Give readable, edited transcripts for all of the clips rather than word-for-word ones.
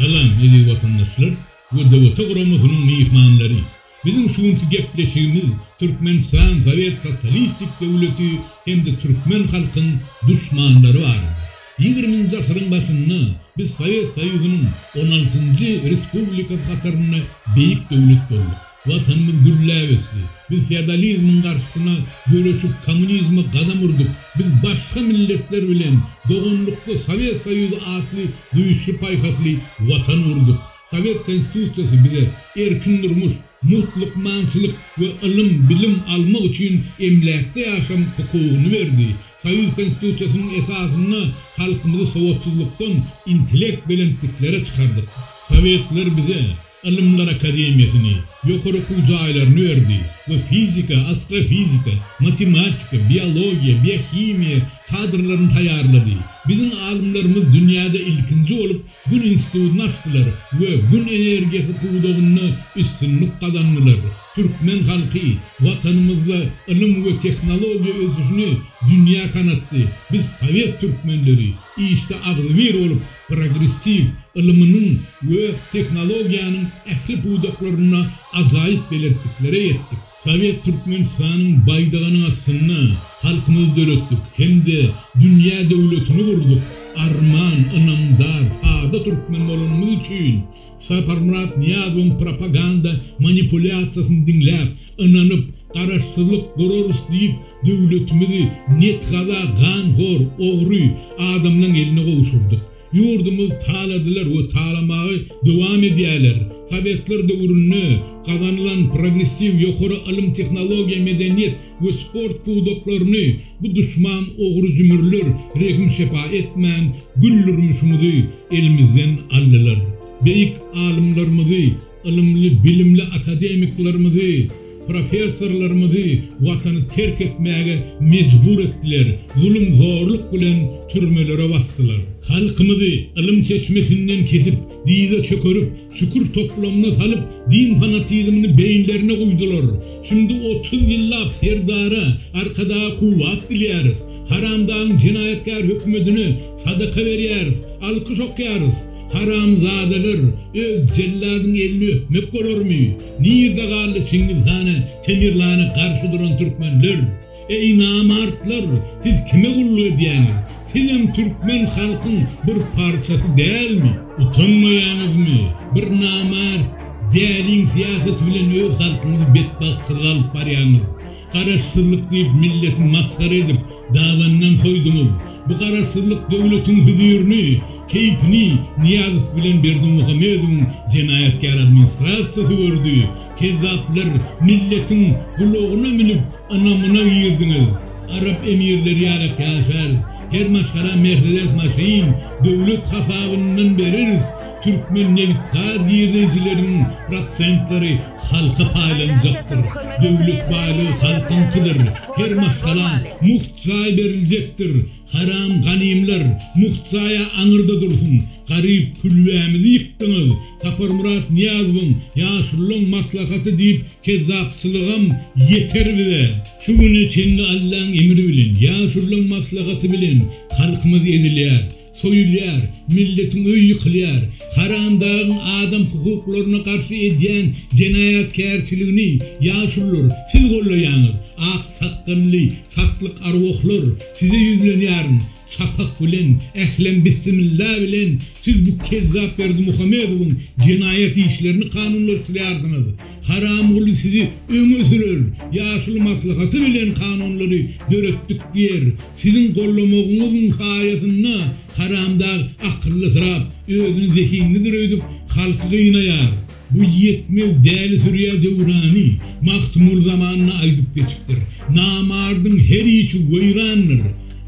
Salam aziz vatandaşlar ve devleti kurumunun mihmanları. Bizim şunkü gepleşigimiz Türkmenistan Sovet Sosyalistik Devleti hem de Türkmen halkın düşmanları var. 20. asırın başında biz Sovet Soyuzu'nun 16. Respublikası katarına beyik devlet olduk. Vatanımız güllevesi. Biz feodalizmin karşısına görüşüp komünizme kadam vurduk. Biz başka milletler bilen doğunlukta Sovet Soyuzu adlı duyuşlu paykaslı vatan vurduk. Sovet Konstitusyası bize erkin durmuş, mutluluk, mançılık ve bilim almak için emlakta yaşam hukukunu verdi. Soyuz Konstitusyasının esasını halkımızı soğutsuzluktan intelekt belentliklere çıkardık. Sovetler bize Ilimlar Akademiyasını, yukarı okul aylarını verdi ve fizika, astrofizika, matematika, biyologiya, biyokimiya kadrlarını tayarladı. Bizim alimlerimiz dünyada ilkinci olup gün enstitüsünü açtılar ve gün enerjisi kuğduğunu üstünlük kazandılar. Türkmen halkı vatanımızda ilim ve teknoloji ösüşünü dünya kanattı. Biz Sovet Türkmenleri işte ağzı bir olup progresif iliminin ve teknolojiyanın ehli buğdaklarına acayip belirttiklere yettik. Sovet Türkmenistan'ın baydağının aslında halkımızda öğrettik. Hem de dünya devletini vurduk. Arman, inamdar, sağda Türkmen olunumuz için Saparmurat Niyazov'un propaganda manipülasyasını dinleyip, inanıp, kararsızlık kururuz deyip devletimizi netkada ganhor, oğru adamların eline kavuşurduk. Yurdumuz taladılar ve talamağı devam ediyorlar. Sovetler devrinde kazanılan progresif yukarı ilim, teknoloji, medeniyet ve sport buğdaklarını bu düşman oğru cümürler rehim şefa etmeyen güllürmüşümüzü elimizden aldılar. Beyik alimlerimizi, ilimli, bilimli akademiklerimizi, profesörlerimizi vatanı terk etmeye mecbur ettiler. Zulüm zorluk bilen türmelere bastılar. Halkımızı ilim çeşmesinden kesip, dize çökürüp, şükür toplamına salıp, din fanatizmini beyinlerine koydular. Şimdi 30 yıllık serdara arkada kuvvet dileriz. Haramdan cinayetkar hükümetini sadaka veriyoruz, alkış okuyoruz. Haramzadeler öz celladın elini öpmek olur mu? Nirde kaldı Çingizhan'a, Temirlan'a karşı duran Türkmenler? Ey namartlar, siz kime kulluk ediyeniz? Sizin Türkmen halkın bir parçası değil mi? Utanmayanız mı? Bir namart, değerli siyaset bilen öz halkınızı bedbahtlığa alıp barayanız. Kararsızlık deyip milleti maskara edip davandan soydunuz. Bu kararsızlık devletin huzurunu, keyfini Niyazov bilen Berdimuhamedov'un cinayetkar administrasyası gördü. Kezzaplar milletin kuluğuna minip anamına girdiniz. Arap emirleri yarak yaşarız. Her maskara Mercedes maşin devlet hasabından veririz. Türkmen nevitkar girdicilerin prosentleri halka paylanacaktır. Devlet baylığı halkıntıdır. Her maskara muhtaya verilecektir. Haram ganimler muhtaya anırda dursun. Garip külvemizi yıktınız. Saparmurat Niyazov'un yaşullun maslakatı deyip kezzapçılığım yeter bize. Şu gün içinde Allah'ın emri bilin, yaşullun maslakatı bilin. Halkımız ediliyor, soyuluyor, milletin öy yıkılıyor. Haramdağın adam hukuklarına karşı ediyen cinayetkarçılığını yaşullar siz kollayanır. Ak sakkanlı, saklık arvoklar size yüzleniyorun. Şapak bilen, ehlem bismillah bilen siz bu kezzap Berdimuhamedov'un cinayet işlerini kanunlaştırıyordunuz. Haram kulu sizi ömür sürür. Yaşıl maslahatı bilen kanunları dörettik diyer. Sizin kollamağınızın sayesinde haramda akıllı sırap, özünü zehinlidir ödüp halkı kıynayar. Bu yetmez değerli Suriye devrani, mahtumul zamanına aydıp geçiptir. Namardın her işi veyrandır.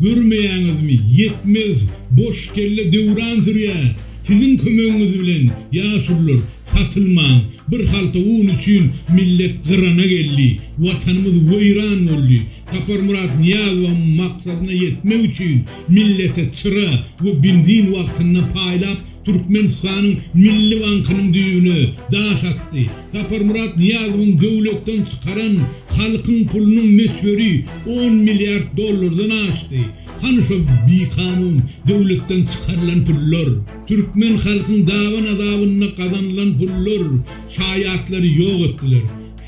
Görmeyeniz mi? Yetmez, boş kelle devran sürüye. Sizin kömöğünüz bilen yaşullar satılman. Bir halta un için millet kırana geldi. Vatanımız veyran oldu. Saparmurat Niyazov'un maksadına yetmek için millete çıra ve bindin vaktinde paylap Türkmenistan'ın Milli Bankı'nın düğünü daş attı. Saparmurat Niyazov'un devletten çıkaran halkın pulunun meçveri 10 milyar dolardan aştı. Hanışo bir kanun devletten çıkarılan pullar, Türkmen halkın davan adabına kazanılan pullar, şayatları yok ettiler.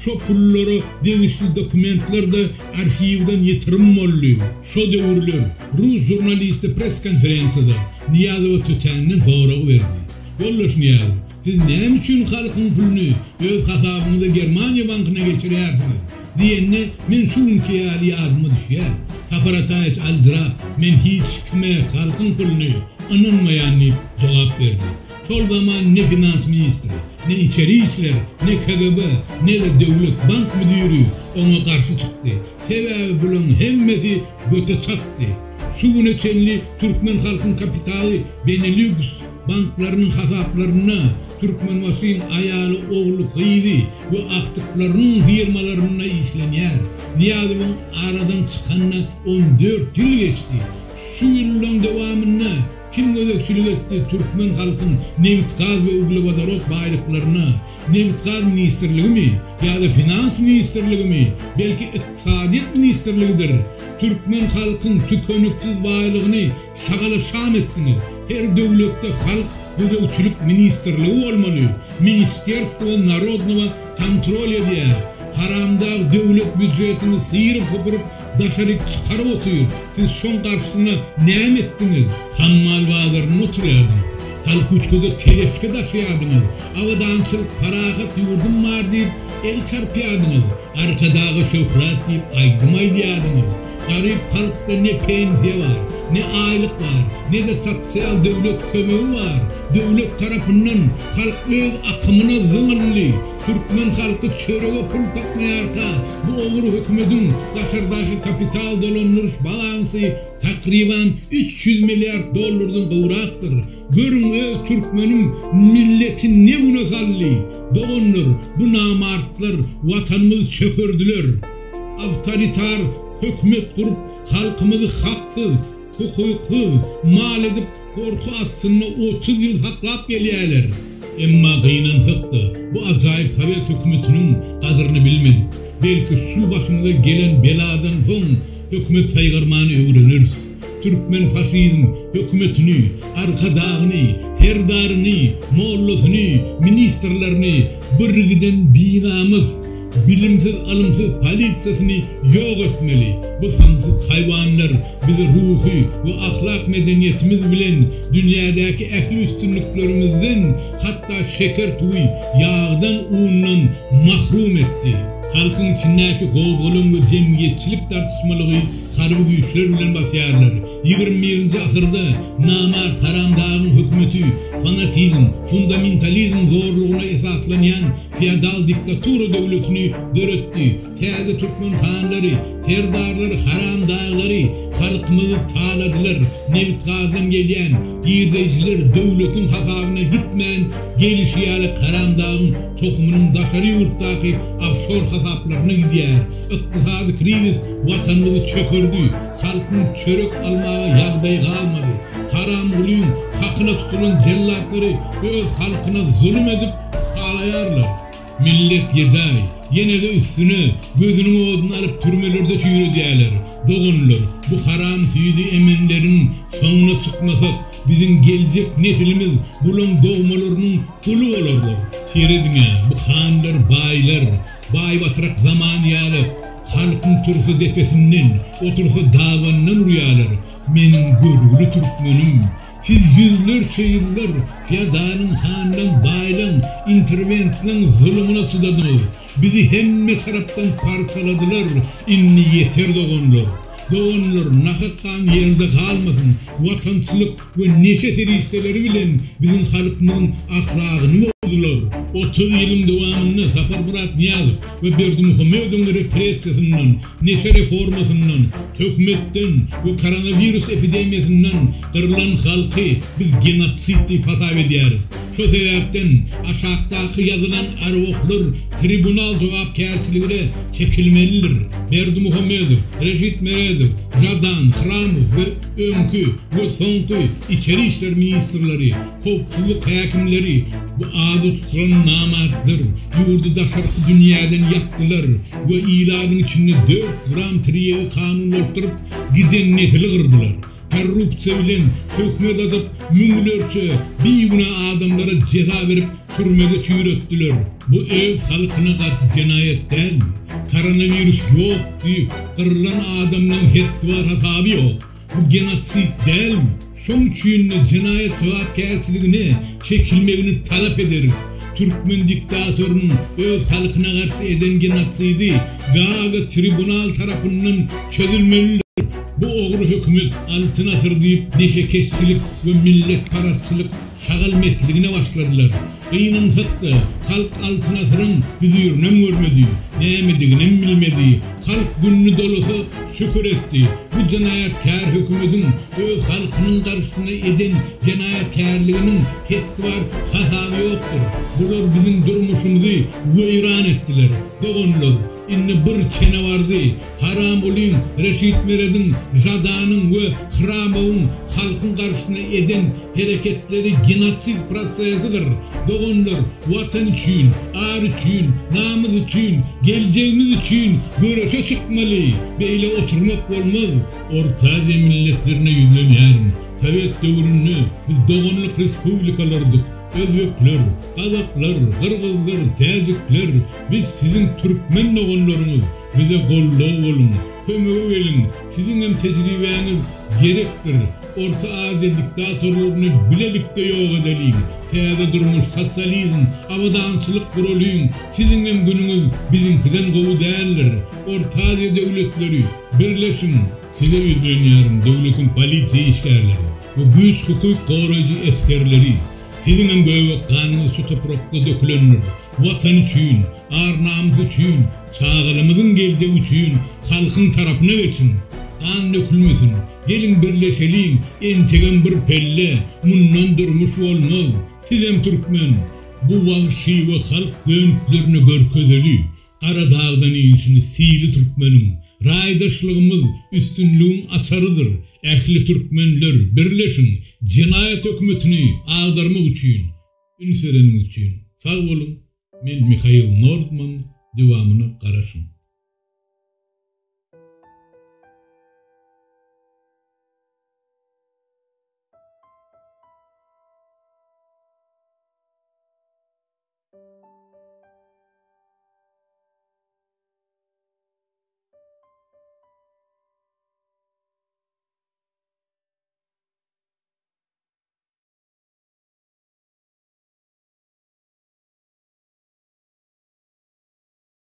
Şu pulları değişli dokumentlerde arşivden yetirim oldu. Şu devirler Rus jurnalisti pres konferansiyada Niyazova Töten'in fotoğrafı verdi. Yollaş Niyazov, siz ne için halkın pulunu öz hasabınıza Germanya bankına geçiriyorsunuz? Diyenine men şunki yardıma düşüyor. Kaparatayet aldıra men hiç kime halkın pulunu anılmayanını cevap verdi. Sol zaman ne finans ministri, ne içeri işler, ne KGB, ne de devlet bank müdürü ona karşı çıktı. Sebebi bulan hemmesi göte çattı. Şu neçenli Türkmen halkın kapitali Benelux banklarının hesaplarına Türkmen vasıyın ayalı oğlu kıydı ve aktıklarının firmalarına işlenyer. Niyazov'un aradan çıkanına 14 yıl geçti. Şu yılın devamında kim gözekçilik etti Türkmen halkın Nevit Gaz ve Uglevodorod baylıklarına? Nevit Gaz Ministerliği mi? Ya da Finans Ministerliği mi? Belki İktisadiyet Ministerliğidir. Türkmen halkın tükönüksüz baylığını şagala şam ettiniz. Her devlette halk gözekçilik ministerliği olmalı. Ministerstvo Narodного kontrol ediyor. Haramda devlet büdjetini sıyırıp kopurup daşarık çıkarıp oturuyor. Siz son karşısına ne ettiniz? Hammal bağlarını oturuyordunuz. Talkuçkuda teleşke taşıyordunuz. Avadançılık parahat yurdum var deyip el çarpıyordunuz. Arkadağı şöhret deyip aydımay diyordunuz. Garip halkta ne pensiye var, ne aylık var, ne de sosyal devlet kömeği var. Devlet tarafından halk öz akımına zımırlı. Türkmen halkı çöreğe pul takmayarka bu oğru hükümetin dışarıdaki kapital dolanış balansı takriben 300 milyar dolardan kıvraktır. Görün öz Türkmenin milletin ne unasalli. Doğunlar, bu namartlar vatanımızı çökürdüler. Avtoritar hükümet kurup halkımızı haksız, hukuksuz mal edip korku aslında 30 yıl saklap geliyorlar. Emma kıyınansak da bu acayip Sovyet hükümetinin kadrini bilmedik. Belki şu başımıza gelen beladan son hükümet saygırmanı öğreniriz. Türkmen faşizm hükümetini, arkadağını, serdarını, moğollusunu, ministerlerini bir giden binamız, bilimsiz alımsız halitesini yok etmeli. Bu sansız hayvanlar bizi ruhi ve ahlak medeniyetimiz bilen dünyadaki ehli üstünlüklerimizden hatta şeker tuğu, yağdan, undan mahrum etti. Halkın içindeki kovgulun ve cemiyetçilik tartışmalığı harbi güçler bilen basıyarlar. 21. asırda namart haramdağın hükümeti fanatizm, fundamentalizm zorluğuna esaslayan feodal diktaturu devletini döretti. Tezi Türkmen hanları, serdarları, haramdağları halkımızı tağladılar. Nevit Gaz'dan gelen girdeciler devletin hasabına gitmeyen gelişiyalı haramdağın tohumunun daşarı yurttaki afşor hasaplarına gidiyor. İktisadi kriz vatanımızı çökürdü. Halkın çörek almaya yağdayı kalmadı. Haram kuluyun hakkına tutulan cellatları öz halkına zulüm edip ağlayarlar. Millet yeday, yine de üstüne gözünün odunu alıp türmelerde yürüdüyorlar. Doğunlar, bu haram tüydü eminlerin sonuna çıkmasak bizim gelecek neslimiz bunun doğmalarının kulu olurlar. Seyredin ya, bu hanlar, baylar, bay batırak zamaniyalı, halkın tursa tepesinden, otursa davanından rüyalar. Menin görgülü Türkmenim, siz yüzlerce yıllar feodalın, handan, baylan, interventlan zulümüne çıdadınız. Bizi hemme taraftan parçaladılar, inni yeter doğunlar. Doğunlar nakakkan yerinde kalmasın, vatançılık ve neşe serişteleri bilen bizim halkımızın ahlakını bozdular. 30 yılın devamında Zafer Murat Niyazov ve Berdimuhamedov'un represiyasından, neşe reformasından, hükümetten ve koronavirüs epidemiyasından kırılan halkı biz genotsit deyip hasap ediyoruz. Şo sebäpden aşağıdaky ýazylan arwaklar tribunal jogapkärçiligine çekilmelidir. Berdimuhammedow, Reşit Meredow, Jadan, Hramow we öňkü we soňky içeri işler ministrleri, howpsuzlyk häkimleri bu ady tutulan namartlar ýurdu daşarky dünýäden ýakdylar we iladyň içinde 4 gram triýegi kanunlaşdyryp giden nesli gyrdylar. Korrupsiýa bilen hökmet adyp müňlerçe biýgüne adamlara ceza berip türmege çüýretdiler. Bu öz halkyna garşy jenaýet dälmi? Koronavirus ýok diýip gyrılan adamlaryň hetdibar hasaby ýok. Bu genotsit dälmi? Şoň üçin jenaýet jogapkärçiligine çekilmegini talap ederiz. Türkmen diktatorunun öz halkyna garşy eden genotsidi Gaaga tribunal tarapyndan çözülmelidir. Bu ogru hökümet altyn asyr diýip neşe kesçilik we millet parasçylyk şagal mesligine başladylar. Eýinin satda halk altyn asyryň biziýürnem görmedi, nämediginem bilmedi. Halk günni dolasa şükür etdi. Bu jenaýatkär hökümetiň öz halkynyň garşysyna eden jenaýatkärliginiň hetdibar hasaby ýokdur. Bular biziň durmuşymyzy weýran etdiler. Dogonlar inni bir çene vardy. Haram olyň Reşit Meredow, Jadanyň we Hramowyň halkyň garşysyna eden hereketleri genotsit prosesidir. Dogonlar watan üçin, ar üçin, namyz üçin, geljegimiz üçin görüşe çykmaly. Beýle oturmak bolmaz. Orta Aziýa milletlerine ýüzlenýär. Sovet döwründe biz dogonlyk respublikalardyk. Özbekler, Kazaklar, Kırgızlar, Täjikler, biz sizin Türkmen dogonlaryňyz, bize gollaw bolun, kömegi gelin, sizin hem tejribeňiz gerekdir. Orta Aziýa diktatorlaryny bilelikde ýok edelim. Täze durmuş sosializm, awadançylyk gurulyň, sizin hem günüňiz bizinkiden gowy däldir. Orta Aziýa döwletleri birleşin, size ýüzlenýär döwletiň polisiýa işgärleri, bu güýç hukuk goraýjy eskerleri. Sizin hem göýe ganyny şu toprakda dökülenler, watan üçin, ar namyz üçin, çağalymyzyň geljegi üçin halkyň tarapyna geçin. Gan dökülmesin, gelin birleşeliň, entegen bir pelle, mundan durmuş bolmaz. Siz hem Türkmen, bu wagşy we halk dönklerini görkezeli. Kara dağdan iyisini sili Türkmenim, raýdaşlygymyz üstünlüğün açarıdır. Ähli Türkmenler birleşin, jenaýat hökümetini agdarmak üçin, ünsvereniň üçin. Sag bolun, men Mikhail Nordman, dewamyna garaşyn.